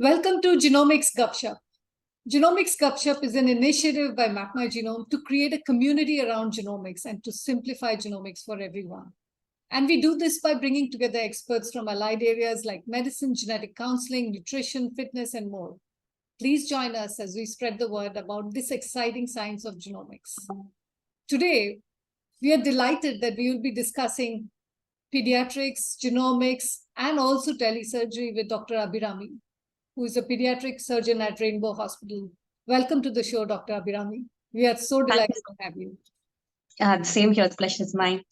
Welcome to Genomics Gupshup. Genomics Gupshup is an initiative by Mapmygenome to create a community around genomics and to simplify genomics for everyone. And we do this by bringing together experts from allied areas like medicine, genetic counseling, nutrition, fitness, and more. Please join us as we spread the word about this exciting science of genomics. Today, we are delighted that we will be discussing pediatrics, genomics, and also telesurgery with Dr. Abirami, who is a pediatric surgeon at Rainbow Hospital. Welcome to the show, Dr. Abirami. We are so delighted to have you. Same here. The pleasure is mine.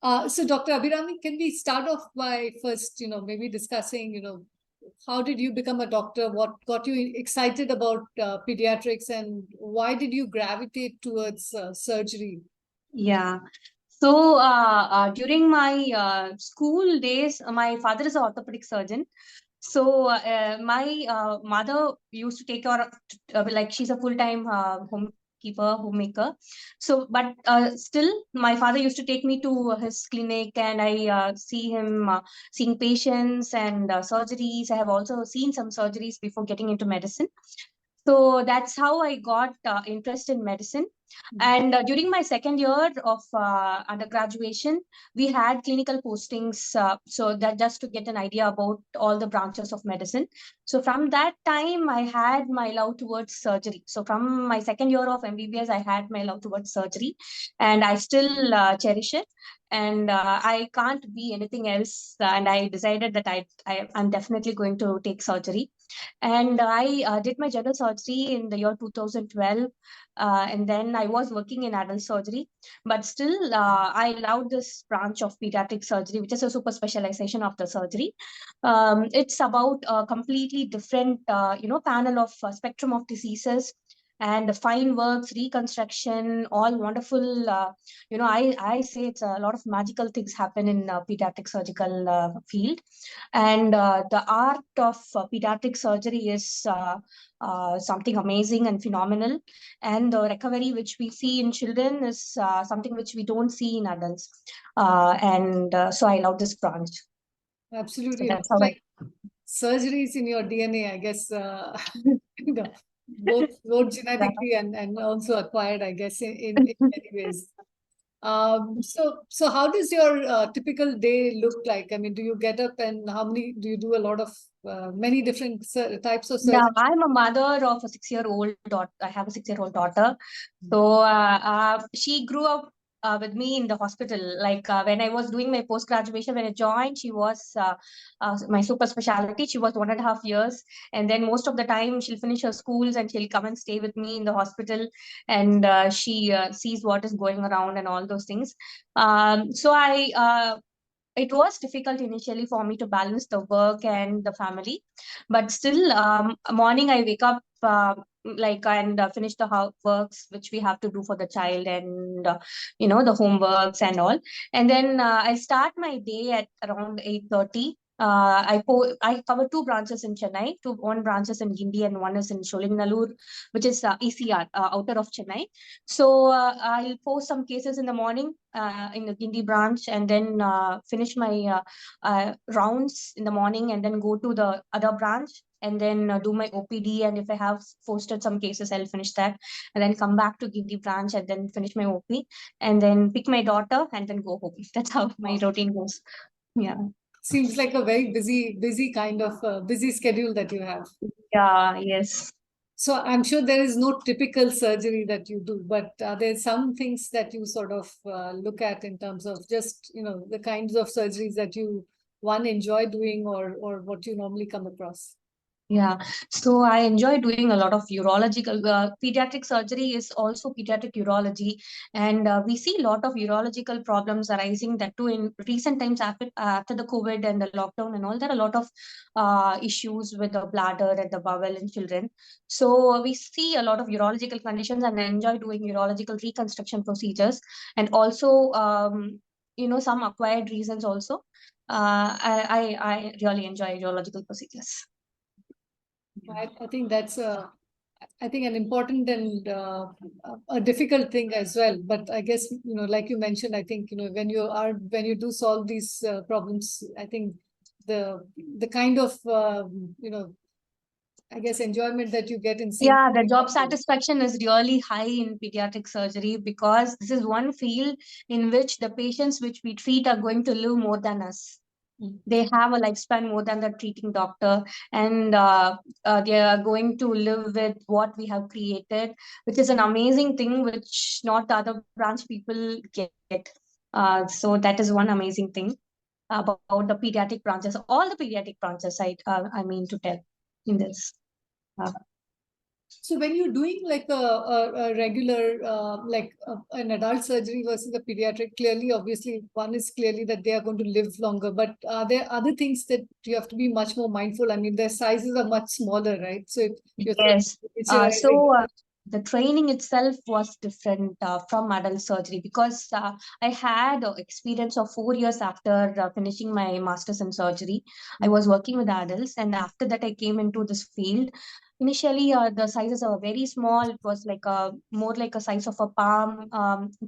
So, Dr. Abirami, can we start off by first, maybe discussing, how did you become a doctor? What got you excited about pediatrics, and why did you gravitate towards surgery? Yeah. So during my school days, my father is an orthopedic surgeon. So my mother used to take care of, like she's a full-time homemaker. So, but still, my father used to take me to his clinic, and I see him seeing patients and surgeries. I have also seen some surgeries before getting into medicine. So that's how I got interest in medicine. And during my second year of undergraduation, we had clinical postings. So that just to get an idea about all the branches of medicine. So from that time, I had my love towards surgery. So from my second year of MBBS, I had my love towards surgery, and I still cherish it. And I can't be anything else. And I decided that I'm definitely going to take surgery. And I did my general surgery in the year 2012. And then I was working in adult surgery, but still I loved this branch of pediatric surgery, which is a super specialization of the surgery. It's about a completely different, panel of spectrum of diseases, and the fine works, reconstruction, all wonderful. I say it's a lot of magical things happen in pediatric surgical field. And the art of pediatric surgery is something amazing and phenomenal. And the recovery which we see in children is something which we don't see in adults. So I love this branch. Absolutely. So that's how like surgeries in your DNA, I guess, both genetically and also acquired, I guess, in many ways. So how does your typical day look like? I mean, do you get up and do you do a lot of many different types of surgery? Yeah, I'm a mother of a 6-year-old daughter. I have a 6-year-old daughter. So she grew up with me in the hospital. Like when I was doing my post-graduation, when I joined, she was my super specialty. She was 1.5 years. And then most of the time she'll finish her schools and she'll come and stay with me in the hospital. And she sees what is going around and all those things. It was difficult initially for me to balance the work and the family, but still, morning I wake up and finish the works which we have to do for the child, and the homeworks and all, and then I start my day at around 8:30. I cover 2 branches in Chennai, one branch is in Guindy and one is in Sholingalur, which is ECR, outer of Chennai. So I'll post some cases in the morning in the Guindy branch, and then finish my rounds in the morning, and then go to the other branch, and then do my OPD. And if I have posted some cases, I'll finish that, and then come back to Guindy branch and then finish my OP, and then pick my daughter and then go home. That's how my routine goes. Yeah. Seems like a very busy kind of busy schedule that you have. Yeah, yes. So I'm sure there is no typical surgery that you do, but there's some things that you sort of look at in terms of just, the kinds of surgeries that you enjoy doing, or what you normally come across. Yeah, so I enjoy doing a lot of urological. Pediatric surgery is also pediatric urology, and we see a lot of urological problems arising. That too in recent times after the COVID and the lockdown and all. There are a lot of issues with the bladder and the bowel in children. So we see a lot of urological conditions, and I enjoy doing urological reconstruction procedures, and also some acquired reasons also. I really enjoy urological procedures. I think that's an important and a difficult thing as well. But I guess, like you mentioned, I think, when you do solve these problems, I think the kind of I guess enjoyment that you get in seeing. Yeah, the job satisfaction is really high in pediatric surgery because this is one field in which the patients which we treat are going to live more than us. They have a lifespan more than the treating doctor, and they are going to live with what we have created, which is an amazing thing which not the other branch people get. So that is one amazing thing about the pediatric branches, all the pediatric branches, I mean to tell in this. So when you're doing like a regular, an adult surgery versus a pediatric, clearly, obviously, one is clearly that they are going to live longer, but there are other things that you have to be much more mindful. I mean, their sizes are much smaller, right? So if you're Yes. The training itself was different from adult surgery because I had experience of 4 years after finishing my master's in surgery. I was working with adults, and after that I came into this field. Initially, the sizes are very small. It was like more like a size of a palm.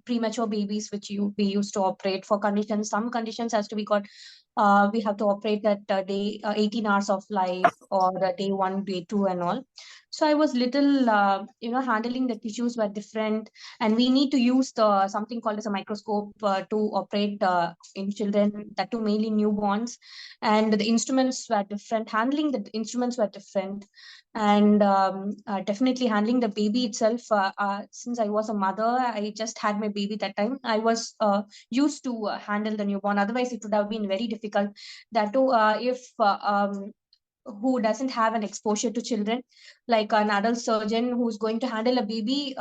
Premature babies, which we used to operate for conditions. Some conditions has to be got. We have to operate at day 18 hours of life or day 1, day 2, and all. So I was little, handling the tissues were different, and we need to use something called as a microscope to operate in children, that too mainly newborns, and the instruments were different. Handling the instruments were different, and definitely handling the baby itself. Since I was a mother, I just had my baby that time. I was used to handle the newborn. Otherwise, it would have been very difficult. That too, if who doesn't have an exposure to children, like an adult surgeon who's going to handle a baby,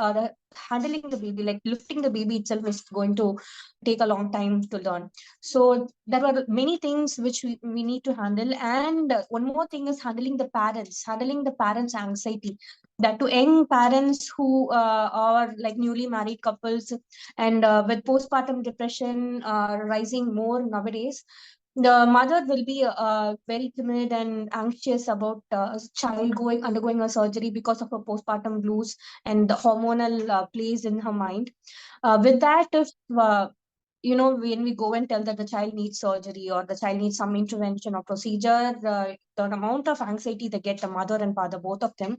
handling the baby, like lifting the baby itself is going to take a long time to learn. So there were many things which we need to handle. And one more thing is handling the parents' anxiety. That to young parents who are like newly married couples, and with postpartum depression rising more nowadays, the mother will be very timid and anxious about child undergoing a surgery because of her postpartum blues and the hormonal plays in her mind. With that, if when we go and tell that the child needs surgery or the child needs some intervention or procedure, the amount of anxiety they get, the mother and father, both of them,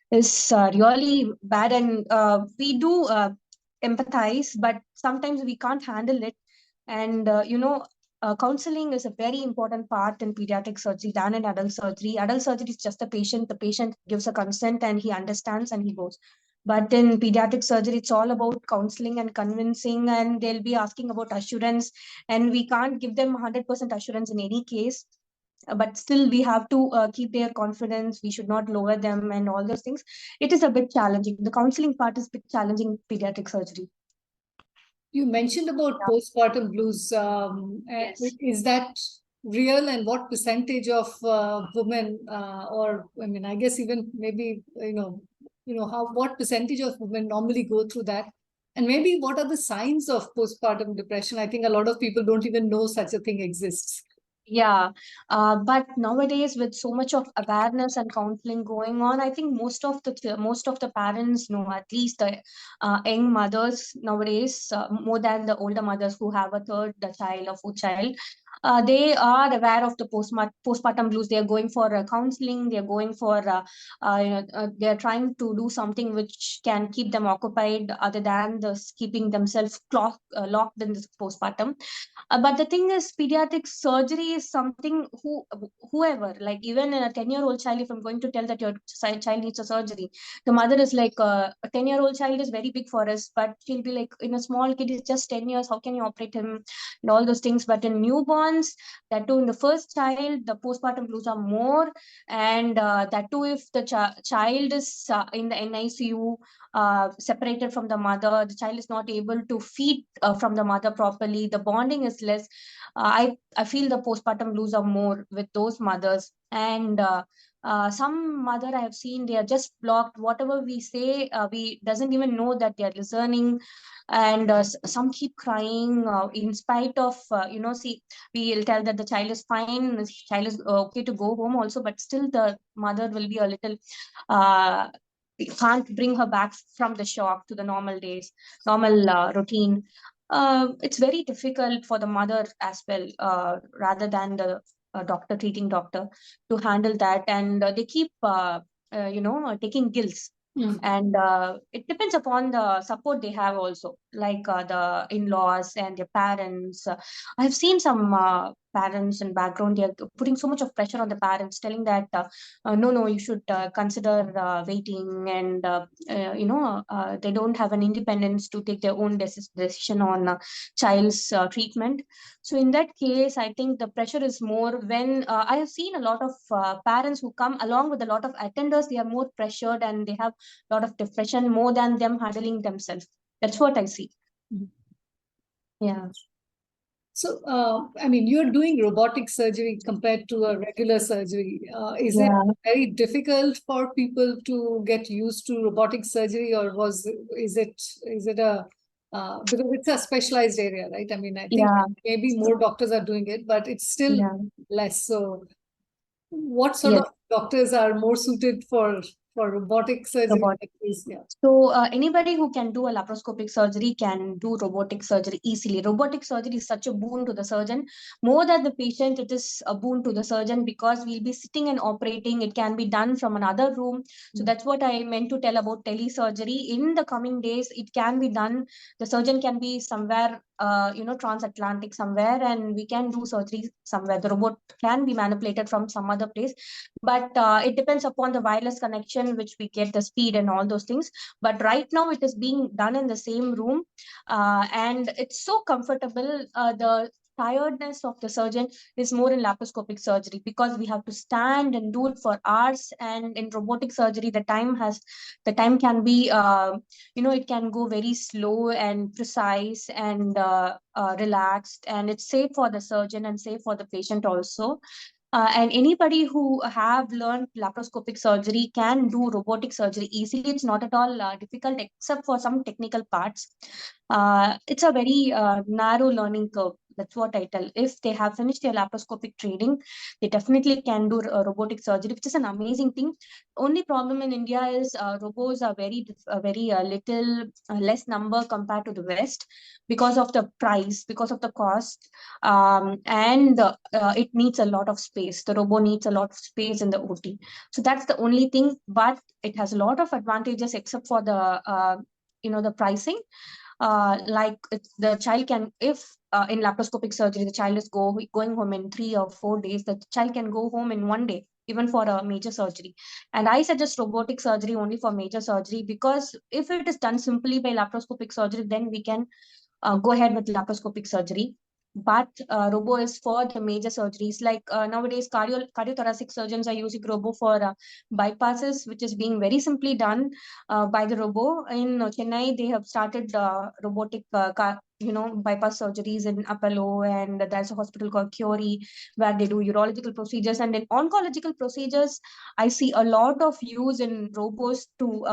is really bad. And we do empathize, but sometimes we can't handle it. And counseling is a very important part in pediatric surgery than in adult surgery. Adult surgery is just the patient. The patient gives a consent and he understands and he goes. But in pediatric surgery, it's all about counseling and convincing, and they'll be asking about assurance, and we can't give them 100% assurance in any case. But still, we have to keep their confidence. We should not lower them and all those things. It is a bit challenging. The counseling part is a bit challenging in pediatric surgery. You mentioned about postpartum blues. Yes. Is that real, and what percentage of women, or I mean, I guess even maybe what percentage of women normally go through that, and maybe what are the signs of postpartum depression? I think a lot of people don't even know such a thing exists. Yeah, but nowadays with so much of awareness and counseling going on, I think most of the parents know, at least the young mothers nowadays, more than the older mothers who have a third child or fourth child. They are aware of the postpartum blues. They are going for counseling. They are going for they are trying to do something which can keep them occupied, other than keeping themselves locked in this postpartum. But the thing is, pediatric surgery is something whoever, like even in a 10-year-old child, if I'm going to tell that your child needs a surgery, the mother is like, a 10-year-old child is very big for us, but she'll be like, in a small kid is just 10 years, how can you operate him and all those things. But in newborns, that too in the first child, the postpartum blues are more. And that too, if the child is in the NICU, separated from the mother, the child is not able to feed from the mother properly, the bonding is less. I feel the postpartum blues are more with those mothers. And some mother I have seen, they are just blocked. Whatever we say, we doesn't even know that they are listening. And some keep crying in spite of see, we'll tell that the child is fine, the child is okay to go home also, but still the mother will be a little we can't bring her back from the shock to the normal days, normal routine. It's very difficult for the mother as well, rather than the doctor, treating doctor, to handle that, and they keep taking gills. And it depends upon the support they have also, like the in-laws and their parents. I have seen some parents in background, they are putting so much of pressure on the parents, telling that no, you should consider waiting, and they don't have an independence to take their own decision on child's treatment. So in that case, I think the pressure is more when I have seen a lot of parents who come along with a lot of attenders, they are more pressured and they have a lot of depression more than them handling themselves. That's what I see. Yeah. So, I mean, you're doing robotic surgery compared to a regular surgery. Is it very difficult for people to get used to robotic surgery, or is it a because it's a specialized area, right? I mean, I think maybe more doctors are doing it, but it's still less. So, what sort of doctors are more suited for robotic surgery? So anybody who can do a laparoscopic surgery can do robotic surgery easily. Robotic surgery is such a boon to the surgeon. More than the patient, it is a boon to the surgeon, because we'll be sitting and operating. It can be done from another room. So that's what I meant to tell about telesurgery. In the coming days, it can be done. The surgeon can be somewhere, transatlantic somewhere, and we can do surgery somewhere. The robot can be manipulated from some other place, but it depends upon the wireless connection, which we get the speed and all those things. But right now it is being done in the same room, and it's so comfortable. The tiredness of the surgeon is more in laparoscopic surgery, because we have to stand and do it for hours, and in robotic surgery the time can be it can go very slow and precise and relaxed, and it's safe for the surgeon and safe for the patient also. And anybody who have learned laparoscopic surgery can do robotic surgery easily. It's not at all difficult, except for some technical parts. It's a very narrow learning curve. That's what I tell. If they have finished their laparoscopic training, they definitely can do robotic surgery, which is an amazing thing. Only problem in India is robots are very little less number compared to the West, because of the price, because of the cost, and it needs a lot of space. The robot needs a lot of space in the OT. So that's the only thing, but it has a lot of advantages, except for the the pricing. Like the child can, if in laparoscopic surgery the child is going home in 3 or 4 days, the child can go home in 1 day, even for a major surgery. And I suggest robotic surgery only for major surgery, because if it is done simply by laparoscopic surgery, then we can go ahead with laparoscopic surgery. But robo is for the major surgeries. Like nowadays, cardiothoracic surgeons are using robo for bypasses, which is being very simply done by the robo. In Chennai, they have started robotic bypass surgeries in Apollo, and there's a hospital called Curie where they do urological procedures. And in oncological procedures, I see a lot of use in robos to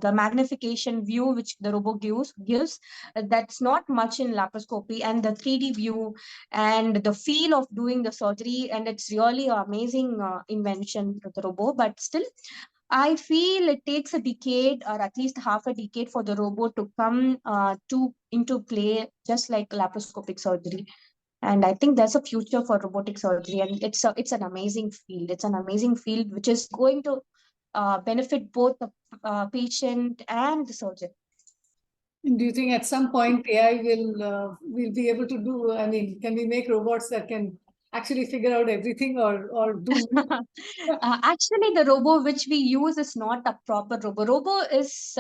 the magnification view which the robo gives. That's not much in laparoscopy, and the 3D view and the feel of doing the surgery, and it's really an amazing invention of the robo. But still, I feel it takes a decade, or at least half a decade, for the robot to come into play, just like laparoscopic surgery. And I think there's a future for robotic surgery, and it's an amazing field. It's an amazing field which is going to benefit both the patient and the surgeon. Do you think at some point AI will be able to do? I mean, can we make robots that can actually figure out everything, or do? Actually, the robo which we use is not a proper robo. Robo is,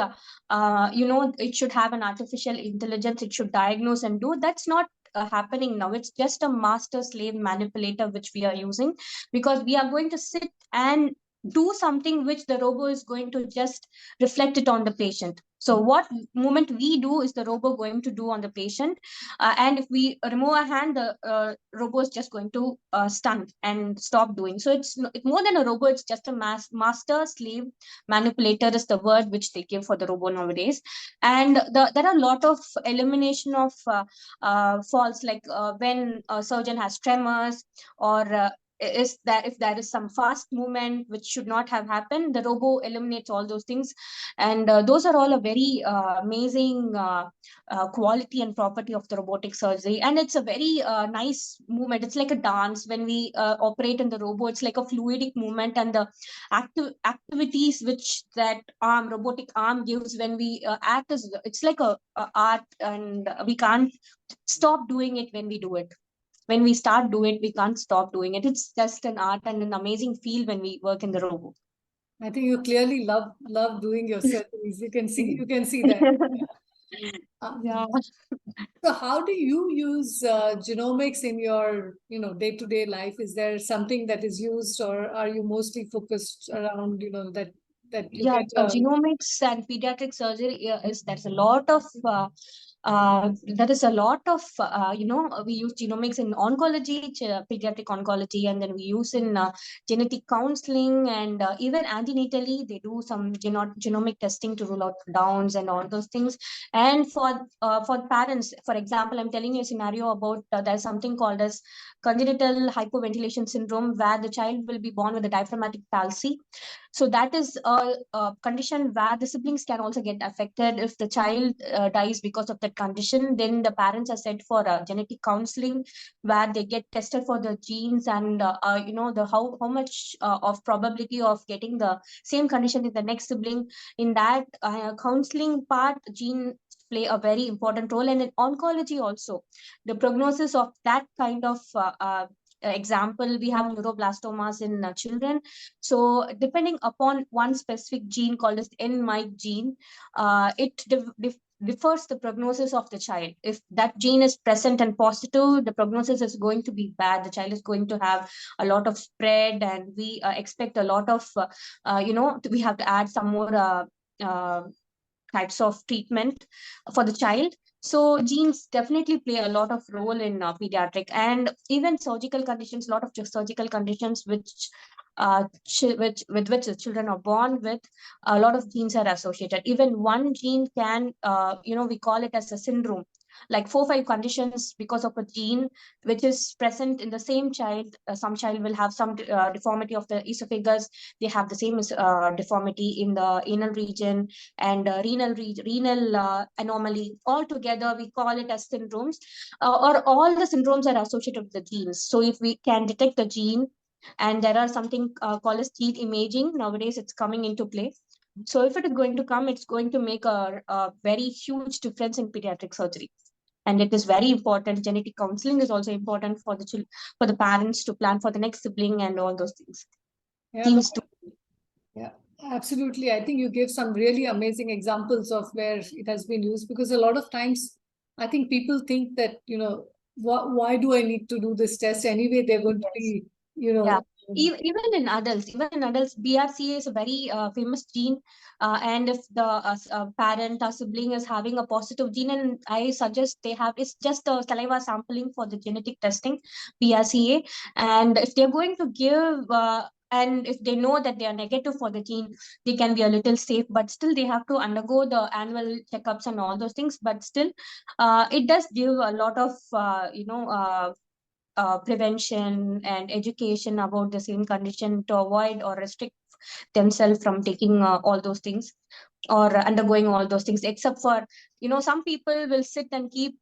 it should have an artificial intelligence. It should diagnose and do. That's not happening now. It's just a master slave manipulator which we are using, because we are going to sit and do something which the robo is going to just reflect it on the patient. So what movement we do is the robo going to do on the patient, and if we remove a hand, the robo is just going to stun and stop doing. So it's more than a robo. It's just a master slave manipulator is the word which they give for the robo nowadays. And there are a lot of elimination of faults, like when a surgeon has tremors, or is that if there is some fast movement which should not have happened, the robo eliminates all those things. And those are all a very amazing quality and property of the robotic surgery. And it's a very nice movement. It's like a dance when we operate in the robo. It's like a fluidic movement, and the activities which that robotic arm gives when we act is, it's like a art, and we can't stop doing it when we do it. When we start doing it, we can't stop doing it. It's just an art and an amazing feel when we work in the robo. I think you clearly love doing your surgeries. You can see that. Yeah. So how do you use genomics in your day-to-day life? Is there something that is used, or are you mostly focused around that you Yeah, get genomics and pediatric surgery there's a lot of that is a lot of we use genomics in oncology, pediatric oncology, and then we use in genetic counseling, and even antenatally they do some genomic testing to rule out Downs and all those things. And for parents, for example, I'm telling you a scenario about there's something called as congenital hypoventilation syndrome, where the child will be born with a diaphragmatic palsy. So that is a condition where the siblings can also get affected. If the child dies because of that condition, then the parents are sent for genetic counseling, where they get tested for the genes, and the how much of probability of getting the same condition in the next sibling. In that counseling part, gene play a very important role. And in oncology also, the prognosis of that kind of example, we have neuroblastomas in children. So depending upon one specific gene called as N-MYC gene, it differs the prognosis of the child. If that gene is present and positive, the prognosis is going to be bad. The child is going to have a lot of spread, and we expect a lot of, we have to add some more types of treatment for the child. So genes definitely play a lot of role in pediatric, and even surgical conditions. A lot of surgical conditions with which the children are born with, a lot of genes are associated. Even one gene can, we call it as a syndrome, like 4-5 conditions because of a gene which is present in the same child. Some child will have some deformity of the esophagus. They have the same deformity in the anal region, and renal anomaly. All together, we call it as syndromes, or all the syndromes are associated with the genes. So if we can detect the gene, and there are something called as gene imaging, nowadays it's coming into play. So if it is going to come, it's going to make a very huge difference in pediatric surgery. And it is very important. Genetic counseling is also important for the parents to plan for the next sibling and all those things. Yeah, absolutely. I think you give some really amazing examples of where it has been used, because a lot of times I think people think that, why do I need to do this test anyway? They're going to be, Yeah. Even in adults, BRCA is a very famous gene. And if the parent or sibling is having a positive gene, and I suggest it's just a saliva sampling for the genetic testing, BRCA. And if they're going to give, and if they know that they are negative for the gene, they can be a little safe, but still they have to undergo the annual checkups and all those things. But still, it does give a lot of, prevention and education about the same condition, to avoid or restrict themselves from taking all those things, or undergoing all those things. Except for, some people will sit and keep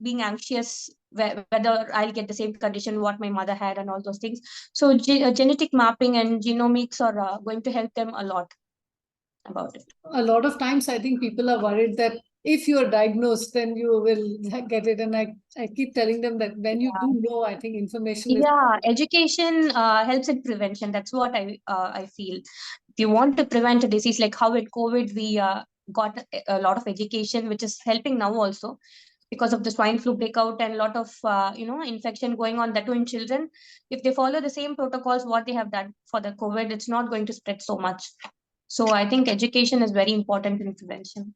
being anxious whether I'll get the same condition what my mother had and all those things. So genetic mapping and genomics are going to help them a lot about it. A lot of times I think people are worried that if you are diagnosed, then you will get it. And I keep telling them that when you do know, I think information is... Yeah, education helps in prevention. That's what I feel. If you want to prevent a disease, like how with COVID we got a lot of education, which is helping now also, because of the swine flu breakout and a lot of infection going on, that too in children. If they follow the same protocols what they have done for the COVID, it's not going to spread so much. So I think education is very important in prevention.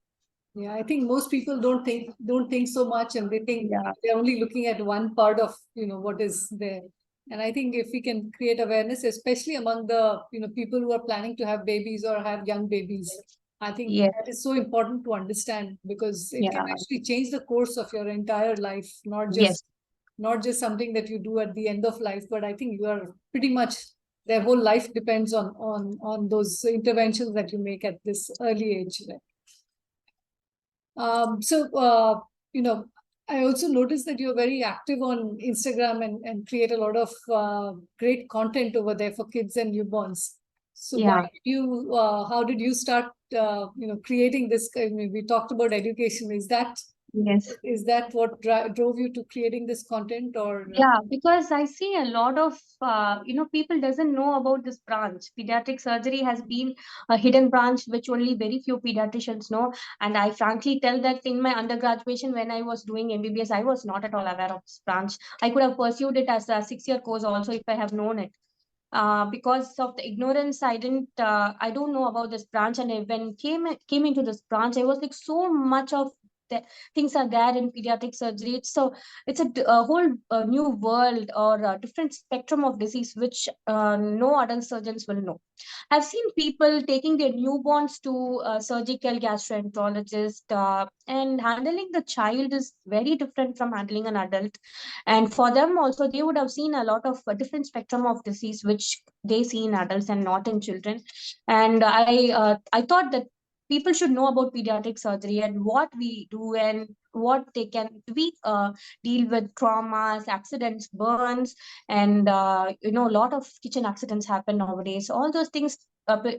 Yeah, I think most people don't think so much, and they think they're only looking at one part of what is there. And I think if we can create awareness, especially among the people who are planning to have babies or have young babies, I think that is so important to understand, because it can actually change the course of your entire life, not not just something that you do at the end of life, but I think you are pretty much, their whole life depends on those interventions that you make at this early age. You know, I also noticed that you're very active on Instagram and create a lot of great content over there for kids and newborns. So Yeah. how did you start, creating this? I mean, we talked about education. Yes. Is that what drove you to creating this content, or? Yeah, because I see a lot of, people doesn't know about this branch. Pediatric surgery has been a hidden branch, which only very few pediatricians know. And I frankly tell that in my undergraduation, when I was doing MBBS, I was not at all aware of this branch. I could have pursued it as a 6-year course also if I have known it. Because of the ignorance, I don't know about this branch. And when came into this branch, I was like, so much of the things are there in pediatric surgery. It's a whole new world, or a different spectrum of disease, which no adult surgeons will know. I've seen people taking their newborns to a surgical gastroenterologist, and handling the child is very different from handling an adult. And for them also, they would have seen a lot of different spectrum of disease, which they see in adults and not in children. And I thought that people should know about pediatric surgery and what we do and what they can deal with traumas, accidents, burns, and a lot of kitchen accidents happen nowadays. All those things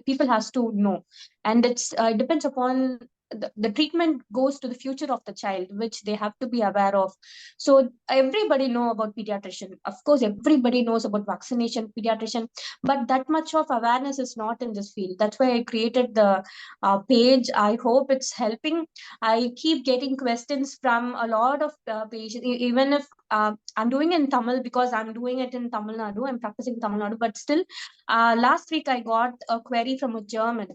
people has to know, and it depends upon the treatment goes to the future of the child, which they have to be aware of. So everybody know about pediatrician. Of course, everybody knows about vaccination, pediatrician, but that much of awareness is not in this field. That's why I created the page. I hope it's helping. I keep getting questions from a lot of patients, even if I'm doing it in Tamil, because I'm doing it in Tamil Nadu. I'm practicing Tamil Nadu, but still, last week I got a query from a German.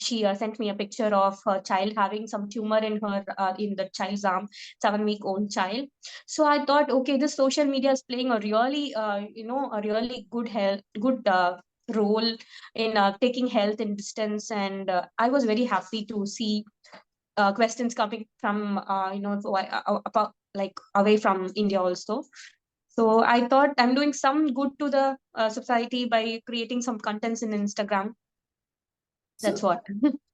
She sent me a picture of her child having some tumor in the child's arm, 7-week-old child. So I thought, okay, this social media is playing a really, a really good role in taking health in distance. And I was very happy to see questions coming from, like away from India also. So I thought I'm doing some good to the society by creating some contents in Instagram. That's So, what.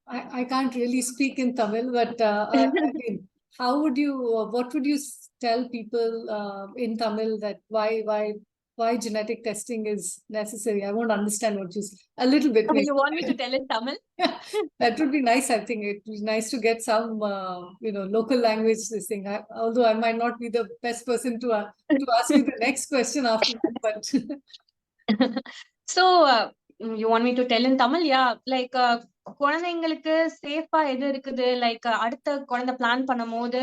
I can't really speak in Tamil, but I mean, what would you tell people in Tamil that why genetic testing is necessary? I won't understand what you say. A little bit. You want me to tell in Tamil? That would be nice. I think it would be nice to get some, local language, this thing. Although I might not be the best person to ask you the next question after that, but. So, you want me to tell in Tamil? Yeah, like குழந்தைங்களுக்கு சேஃபா எது இருக்குது, like அடுத்த குழந்தை plan பண்ணும் போது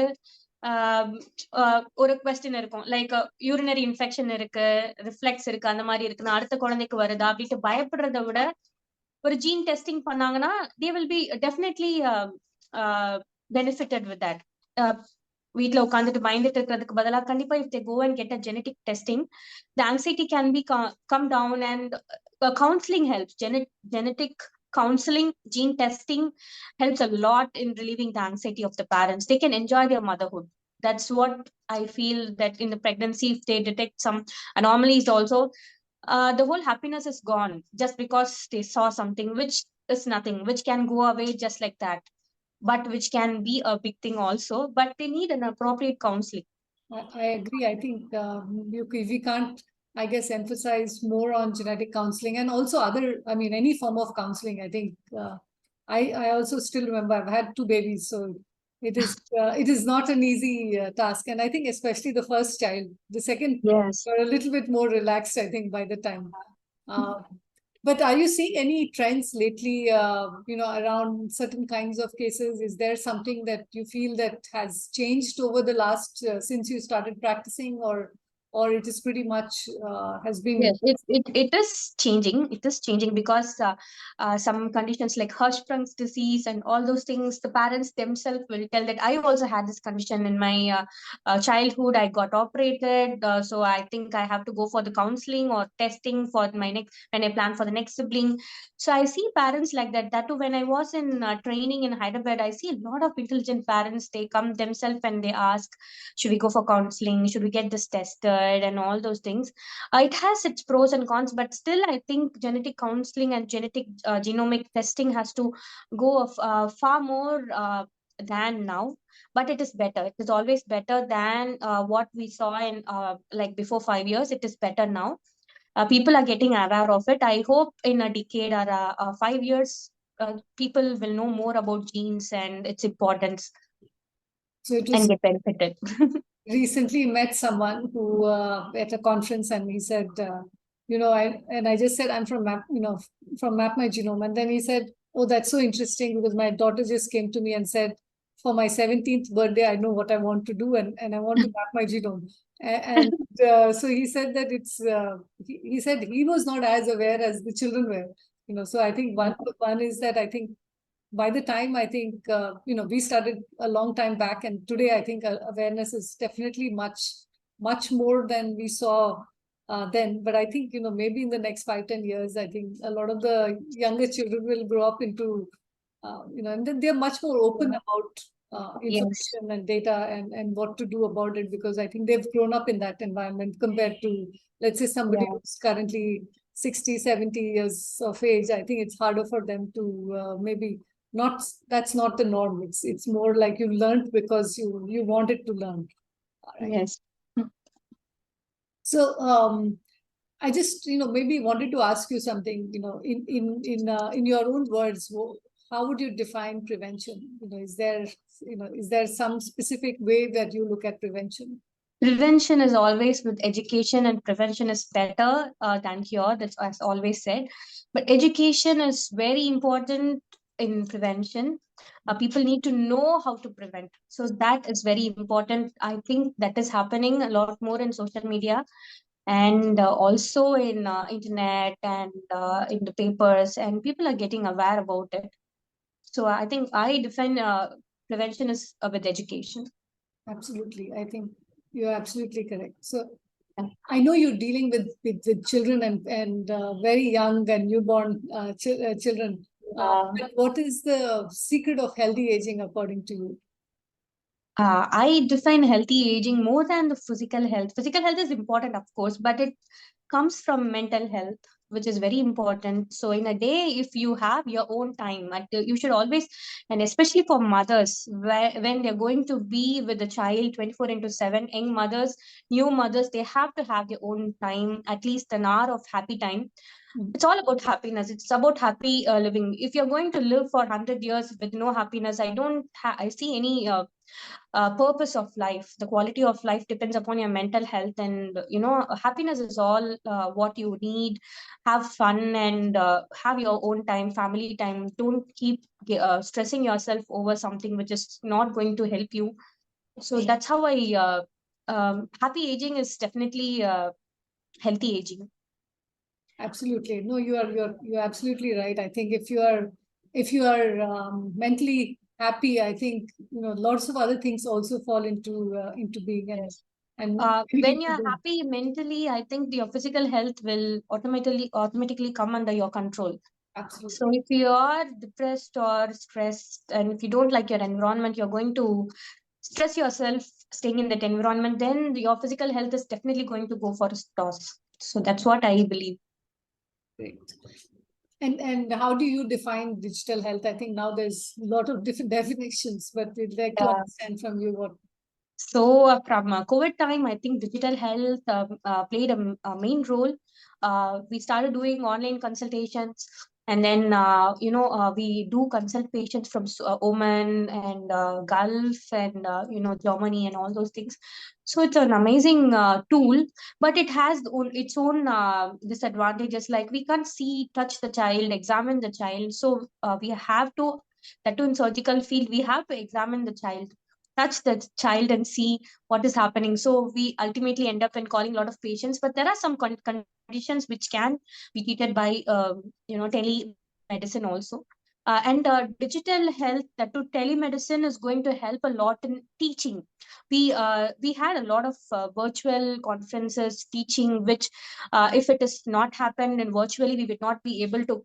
ஒரு question இருக்கும், லைக் யூரினரி இன்ஃபெக்ஷன் இருக்கு, ரிஃப்ளெக்ஸ் இருக்கு, அந்த மாதிரி இருக்குன்னா அடுத்த குழந்தைக்கு வருதா அப்படின்ட்டு பயப்படுறத விட ஒரு ஜீன் டெஸ்டிங் பண்ணாங்கன்னா they will be definitely benefited with that. வீட்ல உட்காந்துட்டு பயந்துட்டு இருக்கிறதுக்கு பதிலா கண்டிப்பா if they go and get a genetic testing, the anxiety can be come down, and counseling helps. Genetic counseling, gene testing helps a lot in relieving the anxiety of the parents. They can enjoy their motherhood. That's what I feel, that in the pregnancy, if they detect some anomalies also, the whole happiness is gone just because they saw something which is nothing, which can go away just like that, but which can be a big thing also. But they need an appropriate counseling. I agree. I think we can't, I guess, emphasize more on genetic counseling and also any form of counseling. I think I also still remember I've had 2 babies, so it is not an easy task. And I think especially the first child, the second, Yes. you're a little bit more relaxed, I think, by the time. But are you seeing any trends lately, around certain kinds of cases? Is there something that you feel that has changed over the last, since you started practicing, or or it is pretty much has been. Yes, it is changing. It is changing because some conditions like Hirschsprung's disease and all those things, the parents themselves will tell that I also had this condition in my childhood. I got operated, so I think I have to go for the counseling or testing for my next when I plan for the next sibling. So I see parents like that. That too, when I was in training in Hyderabad, I see a lot of intelligent parents. They come themselves and they ask, should we go for counseling? Should we get this tested? And all those things. It has its pros and cons, but still, I think genetic counseling and genetic genomic testing has to go far more than now. But it is better. It is always better than what we saw in like before 5 years. It is better now. People are getting aware of it. I hope in a decade or 5 years, people will know more about genes and its importance So it and was get benefited. recently met someone who at a conference, and he said, I just said I'm from from Mapmygenome, and then he said, oh, that's so interesting because my daughter just came to me and said, for my 17th birthday, I know what I want to do, and I want to map my genome. And so he said that he said he was not as aware as the children were. So I think one is that I think by the time I think we started a long time back, and today I think awareness is definitely much more than we saw then. But I think maybe in the next 5-10 years, I think a lot of the younger children will grow up into and then they're much more open about Yes. information and data and what to do about it, because I think they've grown up in that environment compared to, let's say, somebody Yeah. who's currently 60, 70 years of age. I think it's harder for them to maybe not, that's not the norm. It's more like you learned because you wanted to learn. All right. Yes. So I just maybe wanted to ask you something. In your own words, how would you define prevention? Is there some specific way that you look at prevention? Prevention is always with education, and prevention is better than cure. That's as always said. But education is very important in prevention. People need to know how to prevent. So that is very important. I think that is happening a lot more in social media and also in internet and in the papers, and people are getting aware about it. So I think I define prevention is with education. Absolutely. I think you're absolutely correct. So Yeah. I know you're dealing with children and very young and newborn children. But what is the secret of healthy aging according to you? I define healthy aging more than the physical health. Physical health is important, of course, but it comes from mental health, which is very important. So, in a day, if you have your own time, you should always, and especially for mothers, when they're going to be with the child 24 into 7, young mothers, new mothers, they have to have their own time, at least an hour of happy time. It's all about happiness. It's about happy living. If you're going to live for 100 years with no happiness, I see any purpose of life. The quality of life depends upon your mental health, and happiness is all what you need. Have fun and have your own time, family time. Don't keep stressing yourself over something which is not going to help you. So that's how I happy aging is definitely healthy aging. Absolutely. No, you're absolutely right. I think if you are mentally happy, I think lots of other things also fall into being, Yes. and When you're happy mentally, I think your physical health will automatically come under your control. absolutely. So if you are depressed or stressed, and if you don't like your environment, you're going to stress yourself staying in that environment, then your physical health is definitely going to go for a toss. So that's what I believe. Great. And how do you define digital health? I think now there's a lot of different definitions, but we'd like to understand from you what. So from COVID time, I think digital health played a main role. We started doing online consultations, and then we do consult patients from Oman and Gulf and Germany and all those things. So it's an amazing tool, but it has its own disadvantages. Like we can't see, touch the child, examine the child. So we have to, that too in surgical field, we have to examine the child. touch the child and see what is happening. So we ultimately end up in calling a lot of patients, but there are some conditions which can be treated by telemedicine also. And digital health, that to telemedicine is going to help a lot in teaching. We had a lot of virtual conferences teaching, which if it is not happened and virtually, we would not be able to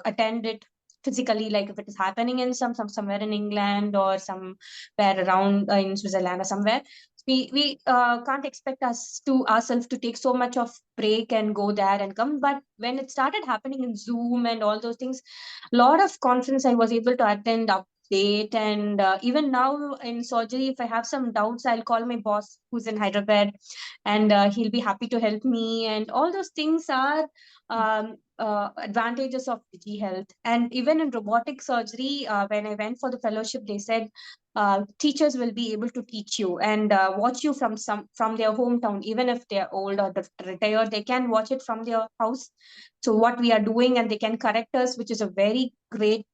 attend it physically. Like if it is happening in somewhere in England or somewhere around in Switzerland or somewhere, we can't expect ourselves to take so much of break and go there and come. But when it started happening in Zoom and all those things, a lot of conference I was able to attend, update, and even now in surgery, if I have some doubts, I'll call my boss who's in Hyderabad, and he'll be happy to help me. And all those things are advantages of digi health. And even in robotic surgery, when I went for the fellowship, they said teachers will be able to teach you and watch you from their hometown, even if they're old or retired, they can watch it from their house. So what we are doing, and they can correct us, which is a very great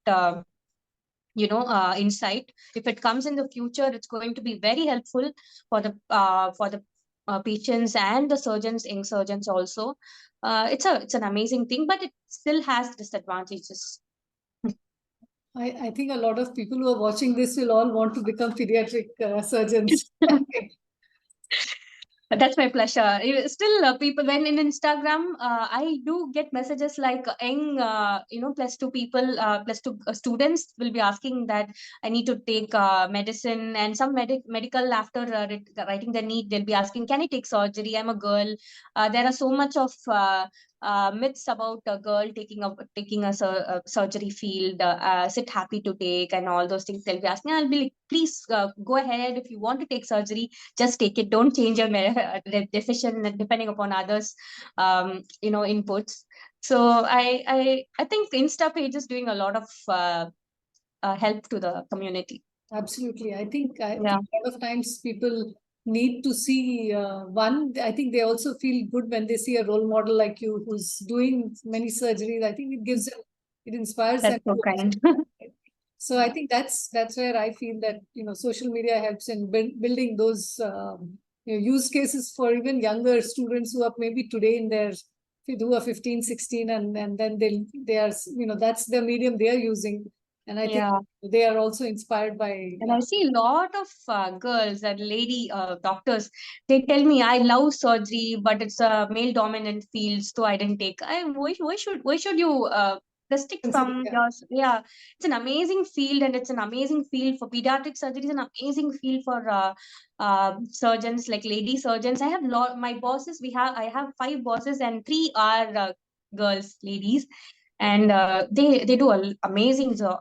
insight. If it comes in the future, it's going to be very helpful for the patients and the surgeons, young surgeons also. It's an amazing thing, but it still has disadvantages. I think a lot of people who are watching this will all want to become pediatric surgeons. That's my pleasure. Still, people, when in Instagram, I do get messages like young, +2 people, +2 students will be asking that I need to take medicine, and some medical after writing the need, they'll be asking, can I take surgery? I'm a girl. There are so much of myths about a girl taking a surgery field. Is it happy to take, and all those things they'll be asking. I'll be like, please go ahead. If you want to take surgery, just take it. Don't change your decision depending upon others inputs. So I think Insta page is doing a lot of help to the community. Absolutely. I think a lot of times people need to see I think they also feel good when they see a role model like you who's doing many surgeries. I think it inspires them. That's so kind. So I think that's where I feel that social media helps in building those use cases for even younger students who are maybe today in their, who are 15, 16, and then they are that's the medium they are using. And I think they are also inspired by. And I see a lot of girls and lady doctors. They tell me, I love surgery, but it's a male dominant field, so I didn't take. Why should you restrict from yours? Yeah, it's an amazing field, and it's an amazing field for pediatric surgery. It's an amazing field for surgeons, like lady surgeons. I have my bosses. I have 5 bosses, and 3 are girls, ladies. And they do amazing they're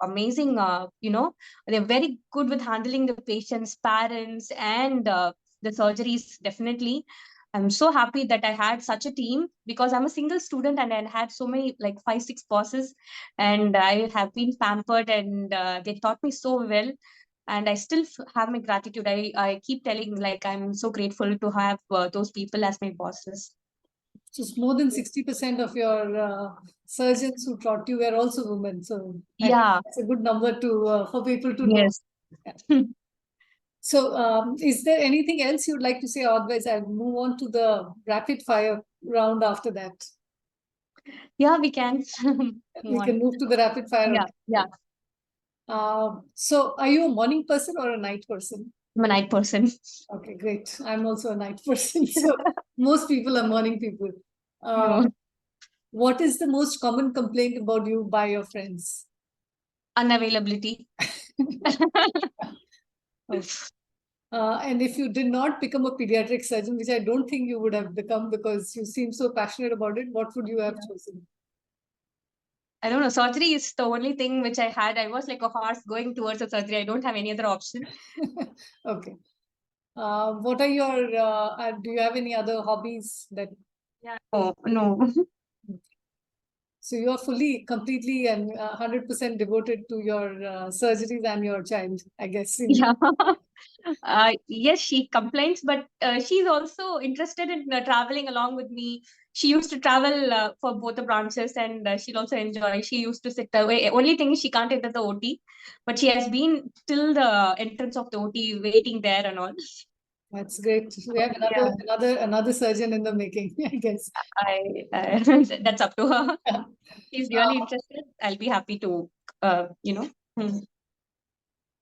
very good with handling the patients, parents, and the surgeries. Definitely, I'm so happy that I had such a team, because I'm a single student and I had so many, like 5, 6 bosses, and I have been pampered, and they taught me so well. And I still have my gratitude. I keep telling, like, I'm so grateful to have those people as my bosses. So more than 60% of your surgeons who taught you were also women. So that's a good number for people to know. Yeah. So is there anything else you'd like to say? Otherwise, I'll move on to the rapid fire round after that. Yeah, we can. We can move to the rapid fire. Yeah. So are you a morning person or a night person? I'm a night person. Okay, great. I'm also a night person. So most people are morning people. What is the most common complaint about you by your friends? Unavailability. And if you did not become a pediatric surgeon, which I don't think you would have become because you seem so passionate about it, what would you have chosen? I don't know. Surgery is the only thing which I had. I was like a horse going towards a surgery. I don't have any other option. Okay. What are your, do you have any other hobbies that? Yeah. Oh, no. So you are completely and 100% devoted to your surgeries and your child, I guess. Yeah. Yes, she complains, but she's also interested in traveling along with me. she used to travel for both the branches, and she'll also enjoy. She used to sit away. Only thing is she can't enter the OT, but she has been till the entrance of the OT waiting there and all. That's great. We have another surgeon in the making, I guess. That's up to her. Yeah. She's really interested. I'll be happy to,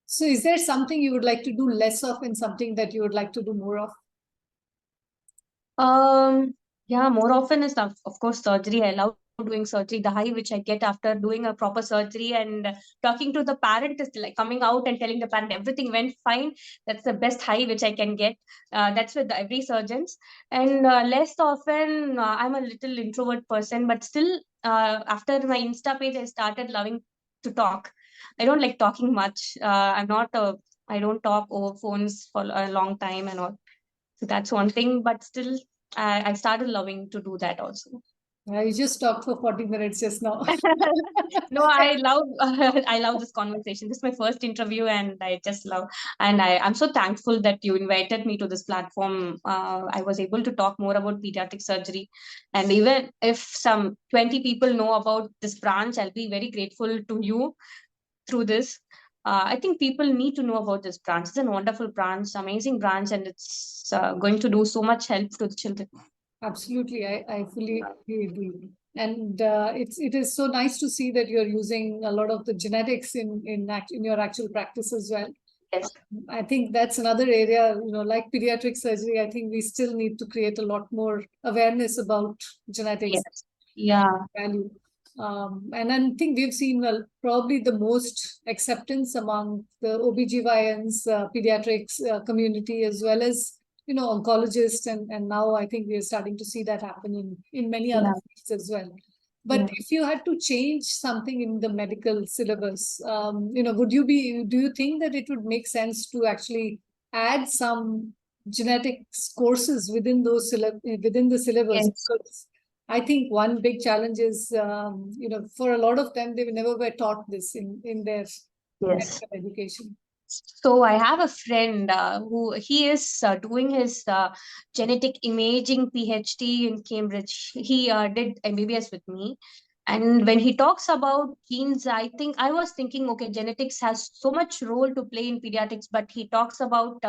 So is there something you would like to do less of and something that you would like to do more of? Yeah, more often is of course surgery. I love doing surgery. The high which I get after doing a proper surgery and talking to the parent is like coming out and telling the parent everything went fine. That's the best high which I can get. That's with every surgeons. And less often, I'm a little introvert person, but still, after my Insta page, I started loving to talk. I don't like talking much. I don't talk over phones for a long time and all. So that's one thing, but still, I started loving to do that also. You just talked for 40 minutes just now. No, I love this conversation. This is my first interview, and I just love. And I'm so thankful that you invited me to this platform. I was able to talk more about pediatric surgery, and even if some 20 people know about this branch, I'll be very grateful to you through this. I think people need to know about this branch. It's a wonderful branch, amazing branch, and it's going to do so much help to the children. Absolutely, I fully agree. And it is so nice to see that you're using a lot of the genetics in your actual practice as well. Yes. I think that's another area, like pediatric surgery, I think we still need to create a lot more awareness about genetics. Yes. Yeah. Value. And I think we've seen probably the most acceptance among the OBGYNs, pediatrics community, as well as, oncologists. And now I think we're starting to see that happen in many other fields as well. But if you had to change something in the medical syllabus, do you think that it would make sense to actually add some genetics courses within the syllabus? Yes. Because I think one big challenge is, for a lot of them, they never were taught this in their medical education. So I have a friend who he is doing his genetic imaging PhD in Cambridge. He did MBBS with me. And when he talks about genes, I think I was thinking, okay, genetics has so much role to play in pediatrics, but he talks about,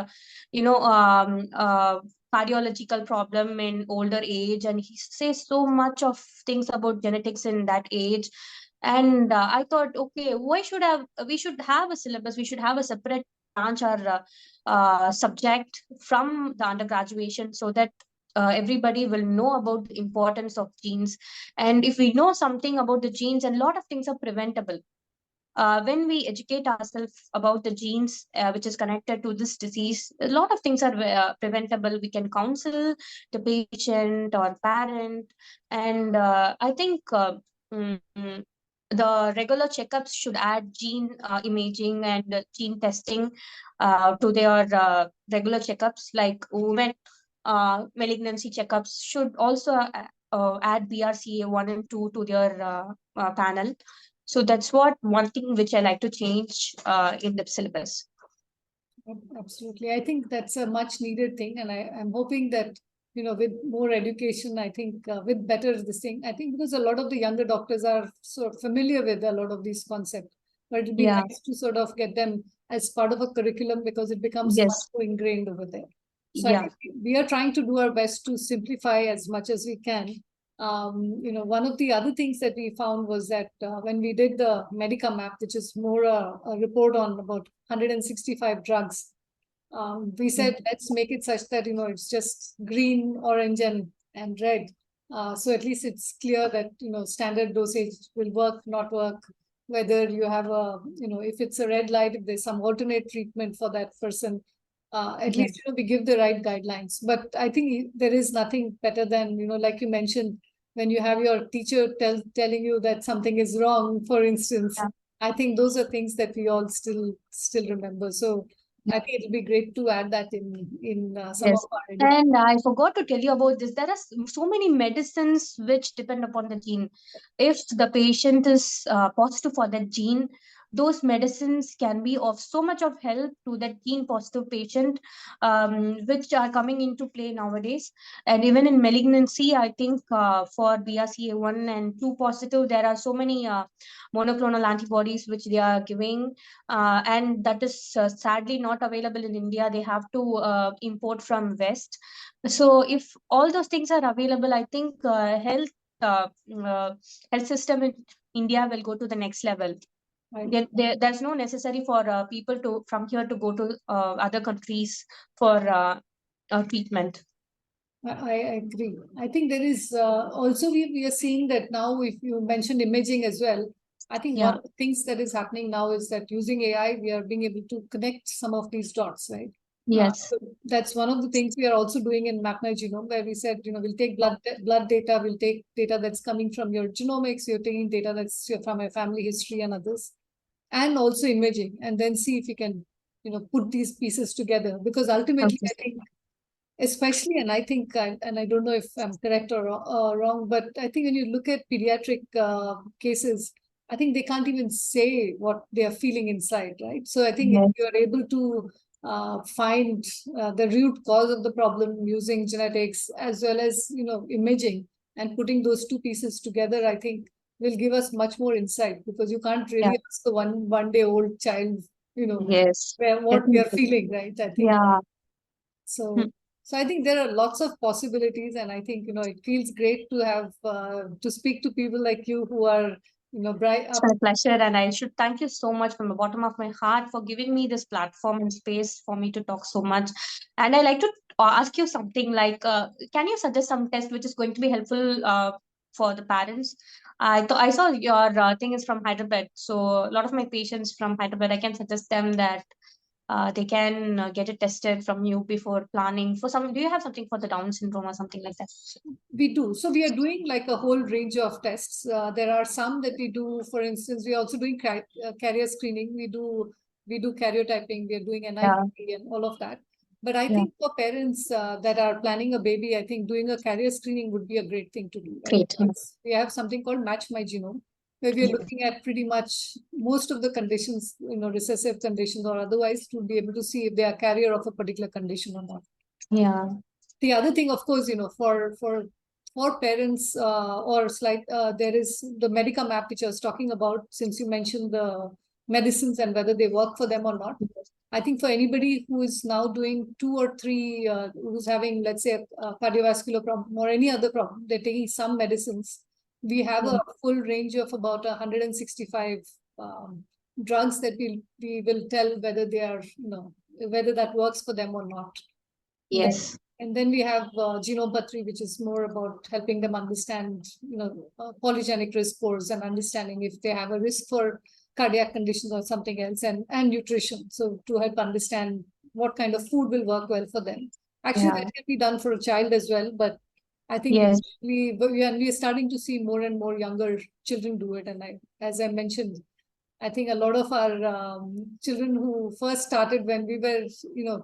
cardiological problem in older age, and he says so much of things about genetics in that age. And I thought, okay, we should have a syllabus. We should have a separate branch or subject from the undergraduation, so that everybody will know about the importance of genes. And if we know something about the genes, and a lot of things are preventable. When we educate ourselves about the genes which is connected to this disease, a lot of things are preventable. We can counsel the patient or parent. And I think the regular checkups should add gene imaging and gene testing to their regular checkups. Like women malignancy checkups should also add BRCA 1 and 2 to their panel. So that's one thing which I like to change in the syllabus. Absolutely. I think that's a much needed thing. And I'm hoping that, with more education, I think with better this thing, I think because a lot of the younger doctors are sort of familiar with a lot of these concepts, but it'd be nice to sort of get them as part of a curriculum, because it becomes much more ingrained over there. So I think we are trying to do our best to simplify as much as we can. One of the other things that we found was that when we did the Medica map, which is more a report on about 165 drugs, we said, let's make it such that, it's just green, orange, and red. So at least it's clear that, standard dosage will work, not work, whether you have if it's a red light, if there's some alternate treatment for that person. At least we give the right guidelines. But I think there is nothing better than, like you mentioned, when you have your teacher telling you that something is wrong, for instance. I think those are things that we all still remember. So I think it'll be great to add that in some of our education. And I forgot to tell you about this. There are so many medicines which depend upon the gene. If the patient is positive for that gene, those medicines can be of so much of help to that gene positive patient, which are coming into play nowadays. And even in malignancy, I think for BRCA1 and 2 positive, there are so many monoclonal antibodies which they are giving, and that is sadly not available in India. They have to import from West. So if all those things are available, I think uh, uh, health system in India will go to the next level. Right. There's no necessary for people to from here to go to other countries for treatment. I agree. I think there is also we are seeing that now, if you mentioned imaging as well, I think one Yeah. of the things that is happening now is that using AI, we are being able to connect some of these dots, right? Yes. So that's one of the things we are also doing in Mapmygenome, where we said, we'll take blood data, we'll take data that's coming from your genomics, you're taking data that's from your family history and others, and also imaging, and then see if you can, put these pieces together. Because ultimately, Okay. I think, especially, and I think, and I don't know if I'm correct or wrong, but I think when you look at pediatric cases, I think they can't even say what they are feeling inside, right? So I think if Yes. you are able to find the root cause of the problem using genetics as well as imaging, and putting those two pieces together, I think will give us much more insight, because you can't Yeah. really ask the one day old child, Yes. what we are Definitely. feeling, right? I think Yeah. so. So I think there are lots of possibilities, and I think it feels great to have to speak to people like you who are bright It's up. my pleasure, and I should thank you so much from the bottom of my heart for giving me this platform and space for me to talk so much. And I like to ask you something like, can you suggest some test which is going to be helpful for the parents? I saw your thing is from Hyderabad, so a lot of my patients from Hyderabad, I can suggest them that they can get it tested from you before planning for some. Do you have something for the Down syndrome or something like that? We do. So we are doing like a whole range of tests. There are some that we do. For instance, we are also doing carrier screening. We do karyotyping. We are doing Yeah. NIPT and all of that. But I Yeah. think for parents that are planning a baby, I think doing a carrier screening would be a great thing to do, right? Great. Because we have something called Mapmygenome, where we are Yeah. looking at pretty much most of the conditions, recessive conditions or otherwise, to be able to see if they are carrier of a particular condition or not. Yeah. The other thing, of course, for parents, or there is the Medica map which I was talking about, since you mentioned the medicines and whether they work for them or not. I think for anybody who is now doing 2 or 3, who's having, let's say, a cardiovascular problem or any other problem, they're taking some medicines. We have a full range of about 165 drugs that we will tell whether they are, whether that works for them or not. Yes. And then we have Genopatry, which is more about helping them understand, polygenic risk scores and understanding if they have a risk for cardiac conditions or something else, and nutrition. So to help understand what kind of food will work well for them. Actually, Yeah. that can be done for a child as well, but I think Yes. we are starting to see more and more younger children do it. And as I mentioned, I think a lot of our children who first started when we were,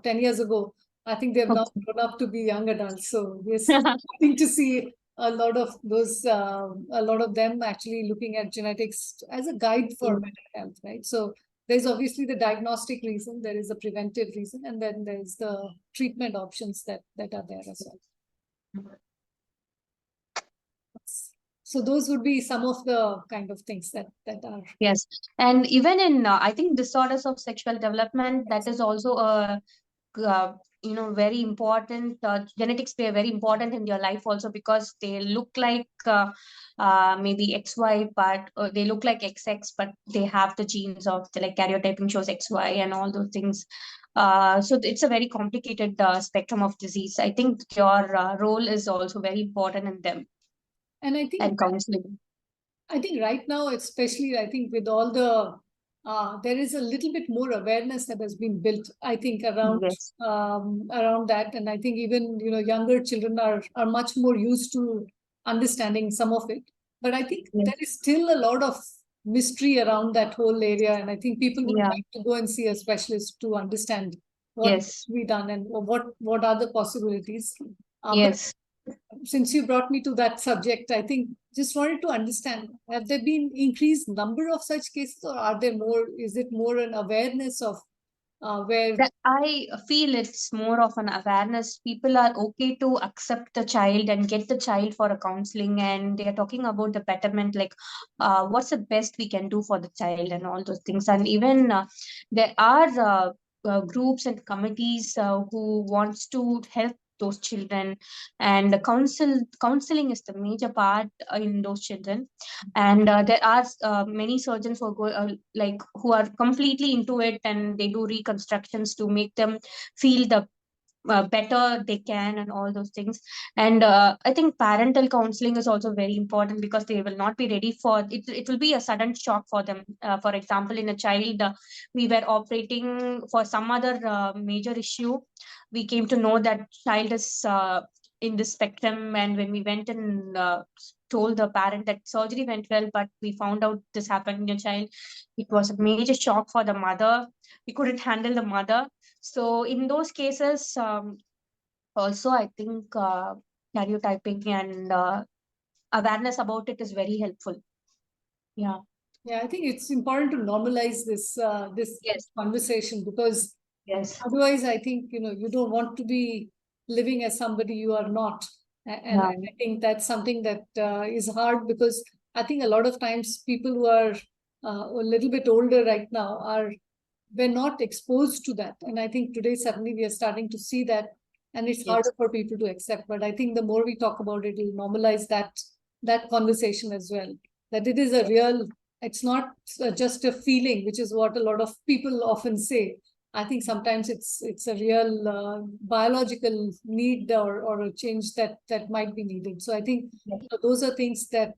10 years ago, I think they've now Okay. grown up to be young adults. So we're starting to see a lot of those, a lot of them actually looking at genetics as a guide for Yeah. better health, right? So there's obviously the diagnostic reason, there is a preventive reason, and then there's the treatment options that are there as well. So those would be some of the kind of things that are. Yes. And even in, I think disorders of sexual development, that is also a, very important. Genetics play a very important in your life also, because they look like maybe XY, but they look like XX, but they have the genes of like karyotyping shows XY and all those things. So it's a very complicated spectrum of disease. I think your role is also very important in them And I think and counseling. right now, especially, I think with all the, there is a little bit more awareness that has been built, I think, Yes. around that. And I think even, younger children are much more used to understanding some of it. But I think Yes. there is still a lot of mystery around that whole area. And I think people would Yeah. like to go and see a specialist to understand what Yes. we done and what are the possibilities. But Yes. since you brought me to that subject, I think just wanted to understand, have there been increased number of such cases, or are there more, is it more an awareness of where? I feel it's more of an awareness. People are okay to accept the child and get the child for a counseling, and they are talking about the betterment, like what's the best we can do for the child and all those things. And even there are groups and committees who wants to help those children, and the counseling is the major part in those children. And there are many surgeons who are who are completely into it, and they do reconstructions to make them feel the better they can and all those things. And I think parental counseling is also very important, because they will not be ready for it. It will be a sudden shock for them. For example, in a child, we were operating for some other major issue. We came to know that child is in the spectrum, and when we went and told the parent that surgery went well, but we found out this happened in your child, it was a major shock for the mother. We couldn't handle the mother. So in those cases, also I think stereotyping and awareness about it is very helpful. Yeah. Yeah, I think it's important to normalize this Yes. conversation, because Yes. otherwise, I think, you don't want to be living as somebody you are not. And Yeah. I think that's something that is hard, because I think a lot of times people who are a little bit older right now were not exposed to that. And I think today suddenly we are starting to see that, and it's Yes. harder for people to accept. But I think the more we talk about it, we'll normalize that conversation as well. That it is a real, it's not just a feeling, which is what a lot of people often say. I think sometimes it's a real biological need, or a change that might be needed. So I think those are things that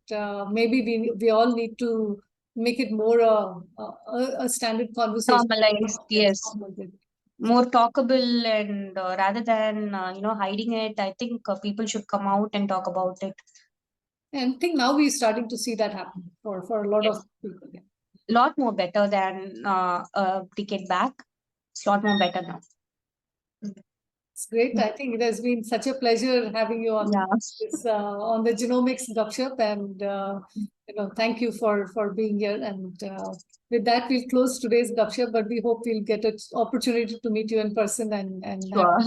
maybe we all need to make it more a standard conversation. Normalized, yes. More talkable, and rather than hiding it, I think people should come out and talk about it. And I think now we're starting to see that happen for a lot Yes. of people. Yeah. Lot more better than a decade back. It's a lot more better now. It's great. I think it has been such a pleasure having you on this on the Genomics Gupshup, and thank you for being here. And with that, we'll close today's Gupshup, but we hope we'll get an opportunity to meet you in person and Sure.